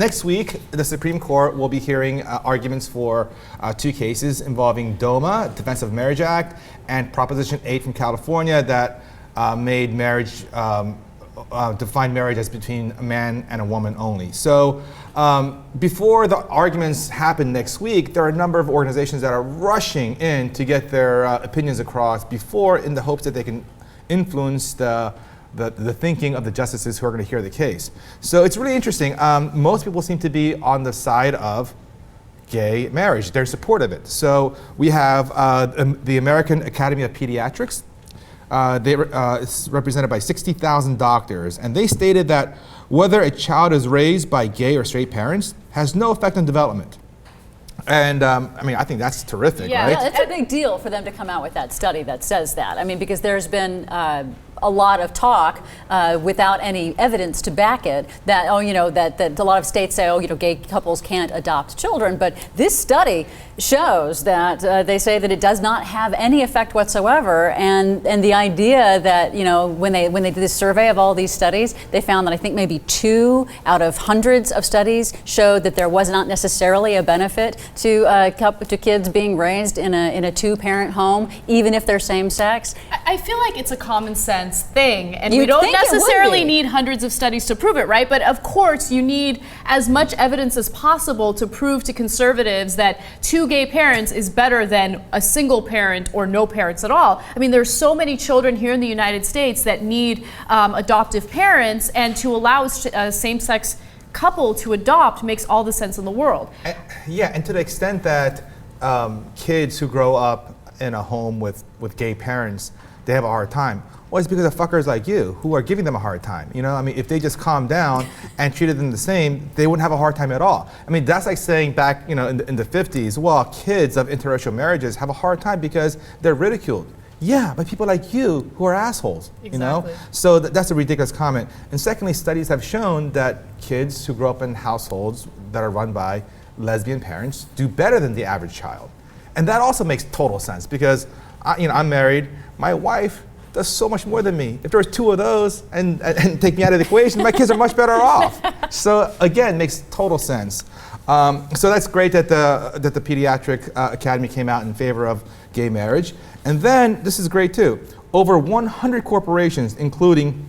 Next week, the Supreme Court will be hearing arguments for two cases involving DOMA, Defense of Marriage Act, and Proposition 8 from California that made marriage, defined marriage as between a man and a woman only. So before the arguments happen next week, there are a number of organizations that are rushing in to get their opinions across before, in the hopes that they can influence the thinking of the justices who are going to hear the case. So it's really interesting. Most people seem to be on the side of gay marriage. They're in support of it. So we have the American Academy of Pediatrics. It's represented by 60,000 doctors, and they stated that whether a child is raised by gay or straight parents has no effect on development. And I mean, I think that's terrific, right? Yeah, it's a big deal for them to come out with that study that says that. I mean, because there's been a lot of talk without any evidence to back it that, oh, you know, that a lot of states say, oh, you know, gay couples can't adopt children. But this study shows that they say that it does not have any effect whatsoever. And the idea that, you know, when they did this survey of all these studies, they found that I think maybe 2 out of hundreds of studies showed that there was not necessarily a benefit to kids being raised in a two-parent home, even if they're same sex. I feel like it's a common sense thing, and we don't necessarily need hundreds of studies to prove it, right? But of course, you need as much evidence as possible to prove to conservatives that 2 gay parents is better than a single parent or no parents at all. I mean, there's so many children here in the United States that need adoptive parents, and to allow a same-sex couple to adopt makes all the sense in the world. Yeah, and to the extent that kids who grow up in a home with gay parents, they have a hard time. Well, it's because of fuckers like you who are giving them a hard time. You know, I mean, if they just calmed down and treated them the same, they wouldn't have a hard time at all. I mean, that's like saying back, you know, in the 50s, well, kids of interracial marriages have a hard time because they're ridiculed. Yeah, but people like you who are assholes, exactly. You know? So that's a ridiculous comment. And secondly, studies have shown that kids who grow up in households that are run by lesbian parents do better than the average child. And that also makes total sense because, you know, I'm married, my wife does so much more than me. If there was 2 of those and take me out of the equation, my kids are much better off. So again, makes total sense. So that's great that the Pediatric Academy came out in favor of gay marriage. And then, this is great too, over 100 corporations, including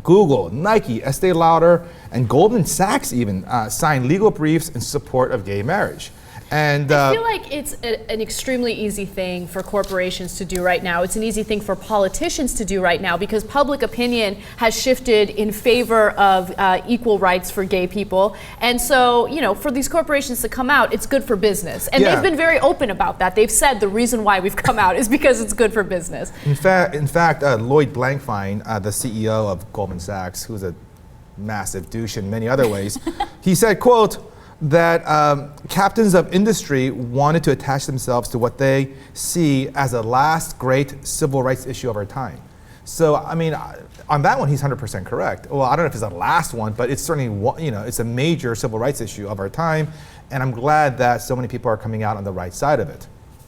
Google, Nike, Estee Lauder, and Goldman Sachs even signed legal briefs in support of gay marriage. And I feel like it's an extremely easy thing for corporations to do right now. It's an easy thing for politicians to do right now because public opinion has shifted in favor of equal rights for gay people. And so, you know, for these corporations to come out, it's good for business. And they've been very open about that. They've said the reason why we've come out is because it's good for business. In fact, Lloyd Blankfein, the CEO of Goldman Sachs, who's a massive douche in many other ways, he said, quote, that captains of industry wanted to attach themselves to what they see as the last great civil rights issue of our time. So, I mean, on that one, he's 100% correct. Well, I don't know if it's the last one, but it's certainly, you know, it's a major civil rights issue of our time, and I'm glad that so many people are coming out on the right side of it.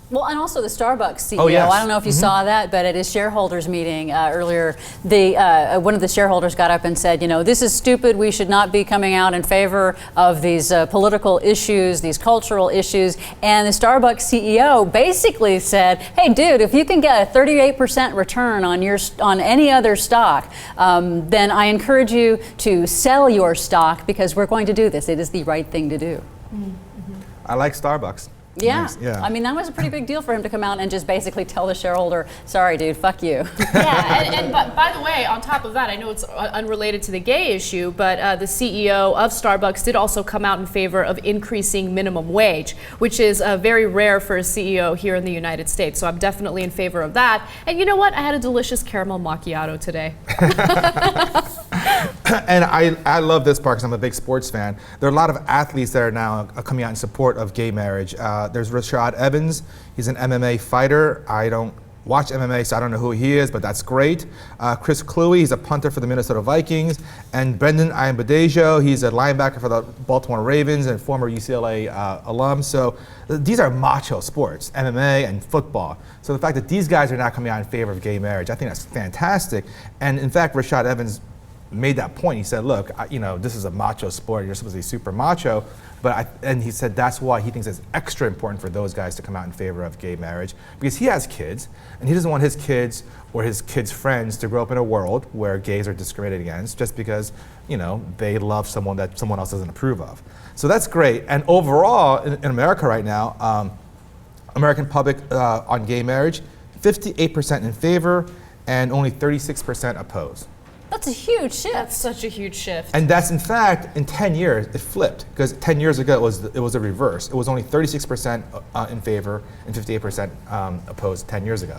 Well, and also the Starbucks CEO. Oh, yes. I don't know if you saw that, but at his shareholders meeting earlier, one of the shareholders got up and said, you know, this is stupid. We should not be coming out in favor of these political issues, these cultural issues. And the Starbucks CEO basically said, hey, dude, if you can get a 38% return on any other stock, then I encourage you to sell your stock because we're going to do this. It is the right thing to do. Mm-hmm. I like Starbucks. Yeah. Yeah, I mean, that was a pretty big deal for him to come out and just basically tell the shareholder, sorry, dude, fuck you. Yeah, but by the way, on top of that, I know it's unrelated to the gay issue, but the CEO of Starbucks did also come out in favor of increasing minimum wage, which is very rare for a CEO here in the United States. So I'm definitely in favor of that. And you know what? I had a delicious caramel macchiato today. And I love this part because I'm a big sports fan. There are a lot of athletes that are now coming out in support of gay marriage. There's Rashad Evans. He's an MMA fighter. I don't watch MMA, so I don't know who he is, but that's great. Chris Kluwe, he's a punter for the Minnesota Vikings. And Brendan Ayanbadejo, he's a linebacker for the Baltimore Ravens and former UCLA alum. So these are macho sports, MMA and football. So the fact that these guys are now coming out in favor of gay marriage, I think that's fantastic. And in fact, Rashad Evans made that point. He said, look, this is a macho sport. You're supposed to be super macho. And he said that's why he thinks it's extra important for those guys to come out in favor of gay marriage, because he has kids, and he doesn't want his kids or his kids' friends to grow up in a world where gays are discriminated against just because, they love someone that someone else doesn't approve of. So that's great. And overall, in America right now, American public on gay marriage, 58% in favor and only 36% oppose. That's a huge shift. That's such a huge shift. And that's, in fact, in 10 years, it flipped. Because 10 years ago, it was a reverse. It was only 36% in favor and 58% opposed 10 years ago.